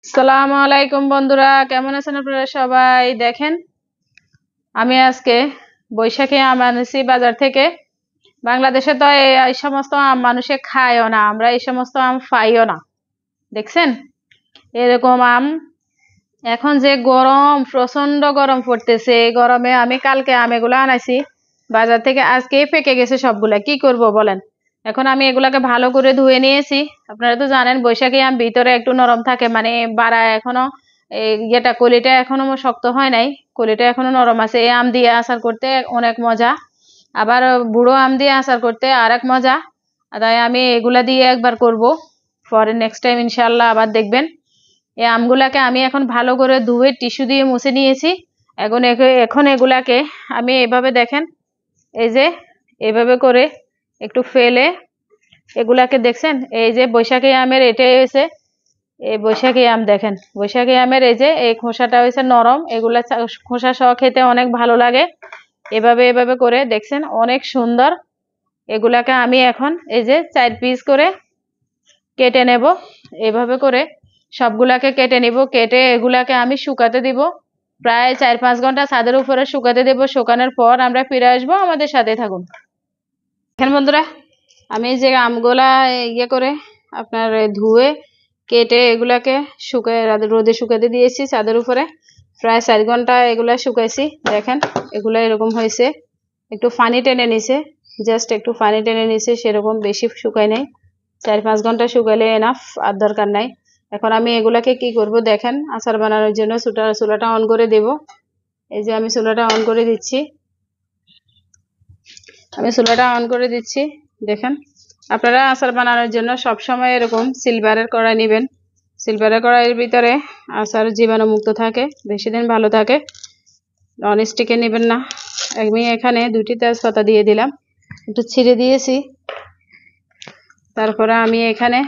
আসসালামু আলাইকুম বন্ধুরা, কেমন আছেন আপনারা সবাই? দেখেন, আমি আজকে বৈশাখী আম আনেছি বাজার থেকে। বাংলাদেশে তো এই সমস্ত আম মানুষে খায়ও না, আমরা এই সমস্ত আম পাইও না। দেখছেন এরকম আম। এখন যে গরম, প্রচন্ড গরম পড়তেছে, এই গরমে আমি কালকে আম এগুলো আনাইছি বাজার থেকে, আজকেই পেকে গেছে সবগুলা। কি করব বলেন? এখন আমি এগুলাকে ভালো করে ধুয়ে নিয়েছি। আপনারা তো জানেন বৈশাখী আম ভিতরে একটু নরম থাকে, মানে বাড়া এখনো এই কলিটা এখনো শক্ত হয় নাই, কলিটা এখনো নরম আছে। এই আম দিয়ে আচার করতে অনেক মজা, আবার বুড়ো আম দিয়ে আচার করতে আরেক মজা। তাই আমি এগুলা দিয়ে একবার করব, পরে নেক্সট টাইম ইনশাল্লাহ আবার দেখবেন। এই আমগুলাকে আমি এখন ভালো করে ধুয়ে টিস্যু দিয়ে মুছে নিয়েছি। এখন এগুলাকে আমি এভাবে দেখেন, এই যে এভাবে করে একটু ফেলে এগুলাকে দেখছেন, এই যে বৈশাখী আমের এটাই হয়েছে এই বৈশাখী আম। দেখেন বৈশাখী আমের এই যে এই খোসাটা হয়েছে নরম, এগুলা খোসা সহ খেতে অনেক ভালো লাগে। এভাবে এভাবে করে দেখছেন অনেক সুন্দর। এগুলাকে আমি এখন এই যে 4 পিস করে কেটে নেব। এভাবে করে সবগুলাকে কেটে নিব, কেটে এগুলাকে আমি শুকাতে দিব। প্রায় 4-5 ঘন্টা ছাদের উপরে শুকাতে দেব। শুকানোর পর আমরা ফিরে আসবো, আমাদের সাথে থাকুন। দেখেন বন্ধুরা, আমি যে আমগুলা করে আপনার ধুয়ে কেটে এগুলাকে রোদে শুকাতে দিয়েছি ছাদের উপরে। প্রায় 4 ঘন্টা এগুলা শুকাইছি। দেখেন এগুলা এরকম হয়েছে, একটু পানি টেনে নিছে, জাস্ট একটু পানি টেনে নিছে, সেরকম বেশি শুকায় নাই। 4-5 ঘন্টা শুকাইলে এনাফ, আর দরকার নাই। এখন আমি এগুলাকে কি করব দেখেন, আচার বানানোর জন্য চুলাটা অন করে দেব। এই যে আমি চুলাটা অন করে দিচ্ছি, দেখেন আপনারা আচার বানানোর জন্য সব সময় এরকম সিলভারের কড়াই নেবেন। সিলভারের কড়াইয়ের ভিতরে আচার জীবাণুমুক্ত থাকে, বেশি দিন ভালো থাকে। ননস্টিকে নেবেন না। আমি এখানে 2টি তেজপাতা দিয়ে দিলাম, একটু ছিঁড়ে দিয়েছি। তারপরে আমি এখানে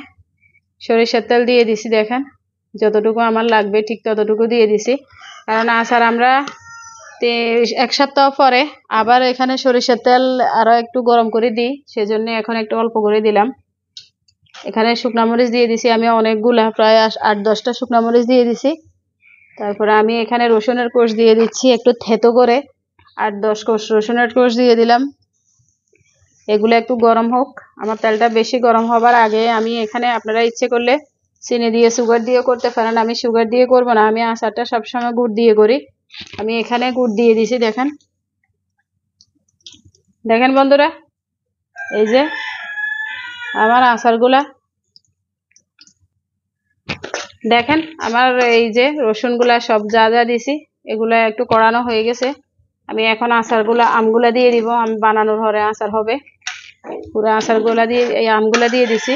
সরিষার তেল দিয়ে দিছি। দেখেন যতটুকু আমার লাগবে ঠিক ততটুকু দিয়ে দিছি, কারণ আচার আমরা 1 সপ্তাহ পরে আবার এখানে সরিষার তেল আরো একটু গরম করে দিই, সেজন্য এখন একটু অল্প করে দিলাম। এখানে শুকনো মরিচ দিয়ে দিছি আমি অনেকগুলা, প্রায় 8-10টা শুকনো মরিচ দিয়ে দিছি। তারপরে আমি এখানে রসুনের কোষ দিয়ে দিচ্ছি একটু থেতো করে, 8-10 কোষ রসুনের কোষ দিয়ে দিলাম। এগুলো একটু গরম হোক, আমার তেলটা বেশি গরম হবার আগে আমি এখানে, আপনারা ইচ্ছে করলে চিনি দিয়ে সুগার দিয়ে করতে পারেন, আমি সুগার দিয়ে করব না, আমি আচারটা সবসময় গুড় দিয়ে করি। আমি এখানে গুড় দিয়ে দিছি। দেখেন বন্ধুরা, এই যে আমার আচারগুলা দেখেন, আমার এই যে রসুনগুলা সব যা যা দিছি এগুলা একটু কড়ানো হয়ে গেছে। আমি এখন আমগুলা দিয়ে দিব। আম বানানোর ঘরে আচার হবে, পুরো আচারগুলা দিয়ে এই আমগুলা দিয়ে দিছি।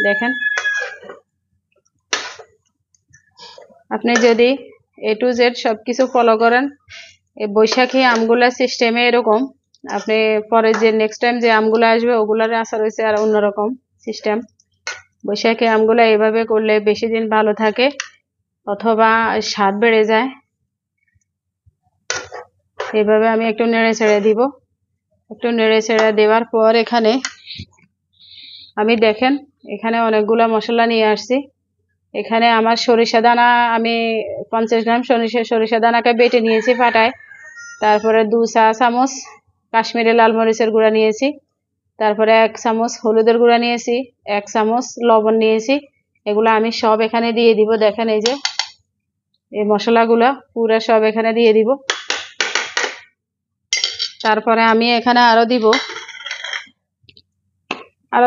দেখেন আপনি যদি A to Z সবকিছু ফলো করেন, এই বৈশাখী আমগুলা সিস্টেমে এরকম, আপনি পরে যে নেক্সট টাইম যে আমগুলা আসবে ওগুলার আচার হয়েছে আর অন্যরকম সিস্টেম। বৈশাখী আমগুলা এভাবে করলে বেশি দিন ভালো থাকে, অথবা স্বাদ বেড়ে যায়। এইভাবে আমি একটু নেড়ে ছেড়ে দিব। একটু নেড়ে ছেড়ে দেওয়ার পর এখানে আমি দেখেন এখানে অনেকগুলা মশলা নিয়ে আসছি। এখানে আমার সরিষা দানা, আমি 50 গ্রাম সরিষা দানাকে বেটে নিয়েছি পাটায়। তারপরে 2 চা চামচ কাশ্মীরি লাল মরিচের গুঁড়া নিয়েছি। তারপরে 1 চামচ হলুদের গুঁড়া নিয়েছি, 1 চামচ লবণ নিয়েছি। এগুলো আমি সব এখানে দিয়ে দিব। দেখেন এই যে এই মশলাগুলো পুরো সব এখানে দিয়ে দিব। তারপরে আমি এখানে আরো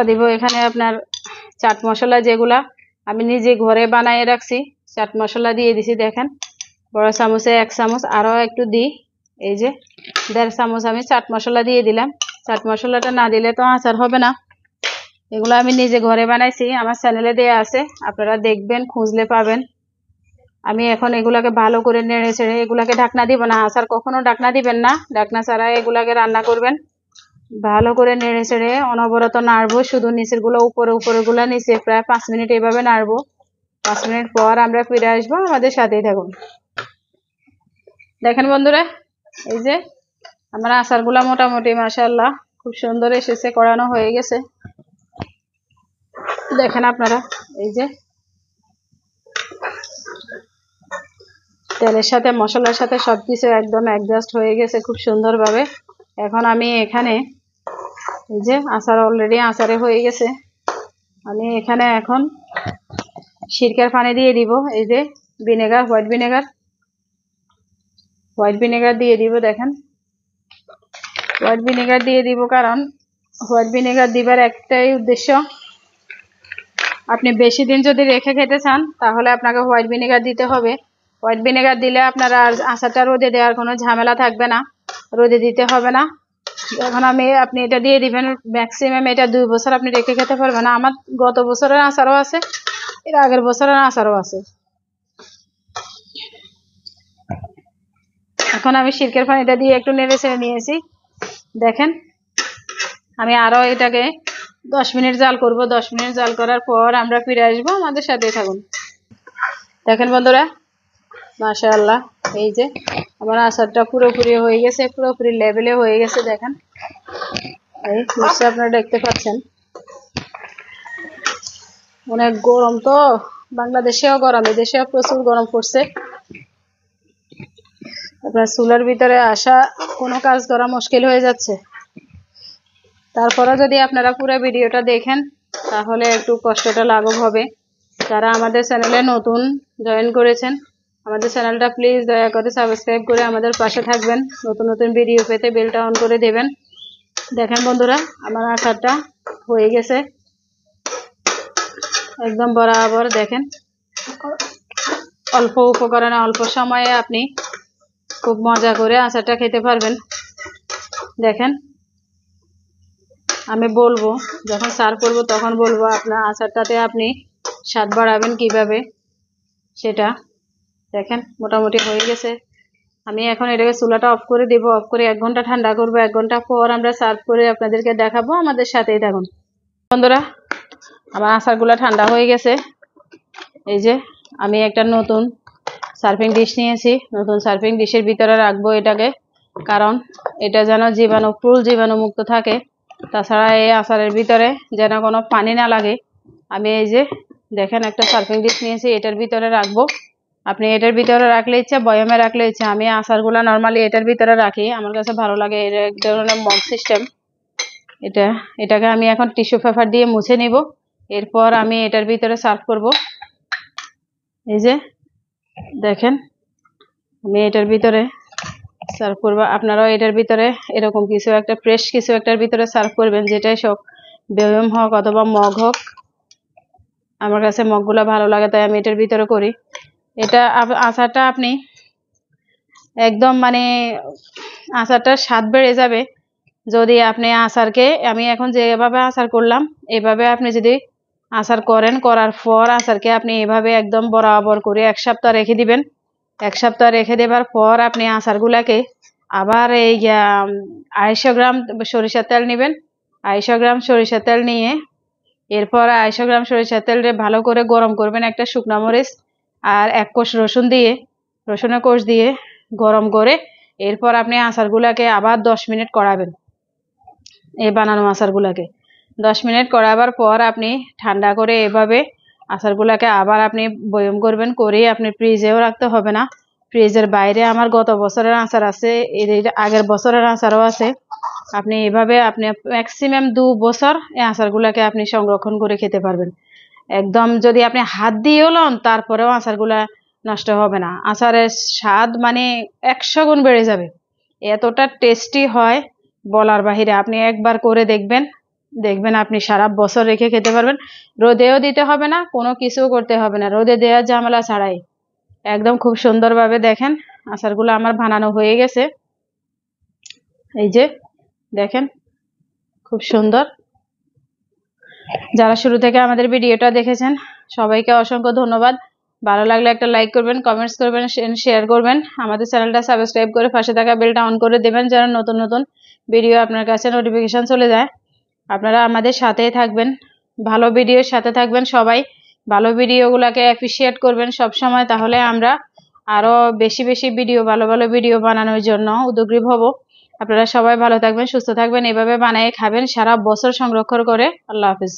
দিব এখানে আপনার চাট মশলা, যেগুলা আমি নিজে ঘরে বানিয়ে রাখছি, চাট মশলা দিয়ে দিছি। দেখেন বড় চামচে 1 চামচ, আরো একটু দিই। এই যে 1.5 চামচ আমি চাট মশলা দিয়ে দিলাম। চাট মশলাটা না দিলে তো আচার হবে না। এগুলো আমি নিজে ঘরে বানাইছি, আমার চ্যানেলে দেয়া আছে, আপনারা দেখবেন, খুঁজলে পাবেন। আমি এখন এগুলাকে ভালো করে নেড়ে ছেড়ে, এগুলাকে ঢাকনা দিব না, আচার কখনো ঢাকনা দিবেন না, ঢাকনা ছাড়া এগুলাকে রান্না করবেন। ভালো করে নেড়ে ছেড়ে অনবরত নাড়বো, শুধু নিচের গুলো উপরে গুলা নিচে, প্রায় 5 মিনিট এইভাবে নাড়বো। 5 মিনিট পর আমরা ফিরে আসবো, আমাদের সাথেই থাকুন। দেখেন বন্ধুরা, এই যে আমার আচারগুলা মোটামুটি মাশাআল্লাহ খুব সুন্দর এসেছে, করানো হয়ে গেছে। দেখেন আপনারা, এই যে তেলের সাথে মশলার সাথে সবকিছু একদম অ্যাডজাস্ট হয়ে গেছে খুব সুন্দরভাবে। এখন আমি এখানে এই যে আচার অলরেডি আচারে হয়ে গেছে, আমি এখানে এখন সিরকার পানি দিয়ে দিব। এই যে ভিনেগার, হোয়াইট ভিনেগার দিয়ে দিব। দেখেন হোয়াইট ভিনেগার দিয়ে দিব, কারণ হোয়াইট ভিনেগার দিবার একটাই উদ্দেশ্য, আপনি বেশি দিন যদি রেখে খেতে চান তাহলে আপনাকে হোয়াইট ভিনেগার দিতে হবে। হোয়াইট ভিনেগার দিলে আপনার আর আচারটা রোদে দেওয়ার কোনো ঝামেলা থাকবে না, রোদে দিতে হবে না। এখন আপনি এটা দিয়ে দিবেন, ম্যাক্সিমাম এটা 2 বছর আপনি রেখে খেতে পারবেন। আমার গত বছরের আচারও আছে, এর আগের বছরের আচারও আছে। এখন আমি সিরকের পানিটা দিয়ে একটু নেড়ে ছেড়ে নিয়েছি। দেখেন আমি আরো এটাকে 10 মিনিট জাল করব। 10 মিনিট জাল করার পর আমরা ফিরে আসবো, আমাদের সাথে থাকুন। দেখেন বন্ধুরা, মাশাআল্লাহ, এই যে আমার আচারটা পুরোপুরি হয়ে গেছে, পুরোপুরি লেভেলে হয়ে গেছে। দেখেন এই নিশ্চয়ই আপনারা দেখতে পাচ্ছেন। অনেক গরম তো, বাংলাদেশেও গরম, এদেশেও প্রচুর গরম পড়ছে। আপনার চুলার ভিতরে আসা কোনো কাজ করা মুশকিল হয়ে যাচ্ছে। তারপরে যদি আপনারা পুরো ভিডিওটা দেখেন তাহলে একটু কষ্টটা লাঘব হবে। যারা আমাদের চ্যানেলে নতুন জয়েন করেছেন, আমাদের চ্যানেলটা প্লিজ দয়া করে সাবস্ক্রাইব করে আমাদের পাশে থাকবেন। নতুন নতুন ভিডিও পেতে বেলটা অন করে দেবেন। দেখেন বন্ধুরা, আমার আচারটা হয়ে গেছে একদম বরাবর। দেখেন অল্প উপকরণে অল্প সময়ে আপনি খুব মজা করে আচারটা খেতে পারবেন। দেখেন আমি বলবো, যখন সার্ভ করবো তখন বলবো আপনার আচারটাতে আপনি স্বাদ বাড়াবেন কিভাবে সেটা। দেখেন মোটামুটি হয়ে গেছে। আমি এখন এটাকে চুলাটা অফ করে দেব, অফ করে 1 ঘন্টা ঠান্ডা করবো। 1 ঘন্টা পর আমরা সার্ভ করে আপনাদেরকে দেখাবো, আমাদের সাথেই থাকুন। বন্ধুরা, আমার আচারগুলো ঠান্ডা হয়ে গেছে। এই যে আমি একটা নতুন সার্ভিং ডিশ নিয়েছি, নতুন সার্ভিং ডিশের ভিতরে রাখবো এটাকে, কারণ এটা যেন জীবাণুমুক্ত থাকে। তাছাড়া এই আচারের ভিতরে যেন কোনো পানি না লাগে। আমি এই যে দেখেন একটা সার্ভিং ডিশ নিয়েছি, এটার ভিতরে রাখবো। আপনি এটার ভিতরে রাখলে ইচ্ছা, বয়মে রাখলে ইচ্ছা। আমি আচারগুলা নর্মালি এটার ভিতরে রাখি, আমার কাছে ভালো লাগে। এর এক ধরনের মগ সিস্টেম। এটাকে আমি এখন টিস্যু পেপার দিয়ে মুছে নিব, এরপর আমি এটার ভিতরে সার্ভ করব। এই যে দেখেন আমি এটার ভিতরে সার্ভ করবো। আপনারাও এটার ভিতরে এরকম কিছু একটা ফ্রেশ কিছু একটার ভিতরে সার্ভ করবেন, যেটাই সব বয়ম হোক অথবা মগ হোক। আমার কাছে মগগুলো ভালো লাগে তাই আমি এটার ভিতরে করি। এটা আচারটা আপনি একদম মানে আচারটার স্বাদ বেড়ে যাবে যদি আপনি আচারকে, আমি এখন যেভাবে আচার করলাম এভাবে আপনি যদি আচার করেন, করার পর আচারকে আপনি এভাবে একদম বরাবর করে 1 সপ্তাহ রেখে দিবেন। 1 সপ্তাহ রেখে দেবার পর আপনি আচারগুলাকে আবার এই 250 গ্রাম সরিষার তেল নেবেন। 250 গ্রাম সরিষার তেল নিয়ে এরপর 250 গ্রাম সরিষার তেলটা ভালো করে গরম করবেন একটা শুকনা মরিচ আর 1 কোষ রসুনের কোষ দিয়ে গরম করে এরপর আপনি আচারগুলাকে আবার 10 মিনিট কড়াবেন। এই বানানো আচারগুলাকে 10 মিনিট কড়াবার পর আপনি ঠান্ডা করে এভাবে আচারগুলাকে আবার আপনি বয়ম করবেন, করে আপনি ফ্রিজেও রাখতে হবে না। ফ্রিজের বাইরে আমার গত বছরের আচার আছে, এর আগের বছরের আচারও আছে। আপনি এভাবে আপনি ম্যাক্সিমাম 2 বছর এই আচারগুলাকে আপনি সংরক্ষণ করে খেতে পারবেন। একদম যদি আপনি হাত দিয়েও লন তারপরেও আচারগুলা নষ্ট হবে না। আচারের স্বাদ মানে 100 গুণ বেড়ে যাবে, এতটা টেস্টি হয় বলার বাহিরে। আপনি একবার করে দেখবেন আপনি সারা বছর রেখে খেতে পারবেন। রোদেও দিতে হবে না, কোনো কিছু করতে হবে না, রোদে দেওয়ার ঝামেলা ছাড়াই একদম খুব সুন্দরভাবে। দেখেন আচারগুলো আমার বানানো হয়ে গেছে। এই যে দেখেন খুব সুন্দর। যারা শুরু থেকে আমাদের ভিডিওটা দেখেছেন সবাইকে অসংখ্য ধন্যবাদ। ভালো লাগলে একটা লাইক করবেন, কমেন্টস করবেন, শেয়ার করবেন। আমাদের চ্যানেলটা সাবস্ক্রাইব করে পাশে থাকা বেলটা অন করে দেবেন, যেন নতুন নতুন ভিডিও আপনার কাছে নোটিফিকেশন চলে যায়। আপনারা আমাদের সাথেই থাকবেন, ভালো ভিডিওর সাথে থাকবেন। সবাই ভালো ভিডিওগুলোকে অ্যাপ্রিসিয়েট করবেন সব সময়, তাহলে আমরা আরো বেশি বেশি ভিডিও, ভালো ভালো ভিডিও বানানোর জন্য উদ্যোগী হব। আপনারা সবাই ভালো থাকবেন, সুস্থ থাকবেন, এভাবে বানিয়ে খাবেন, সারা বছর সংরক্ষণ করে। আল্লাহ হাফিজ।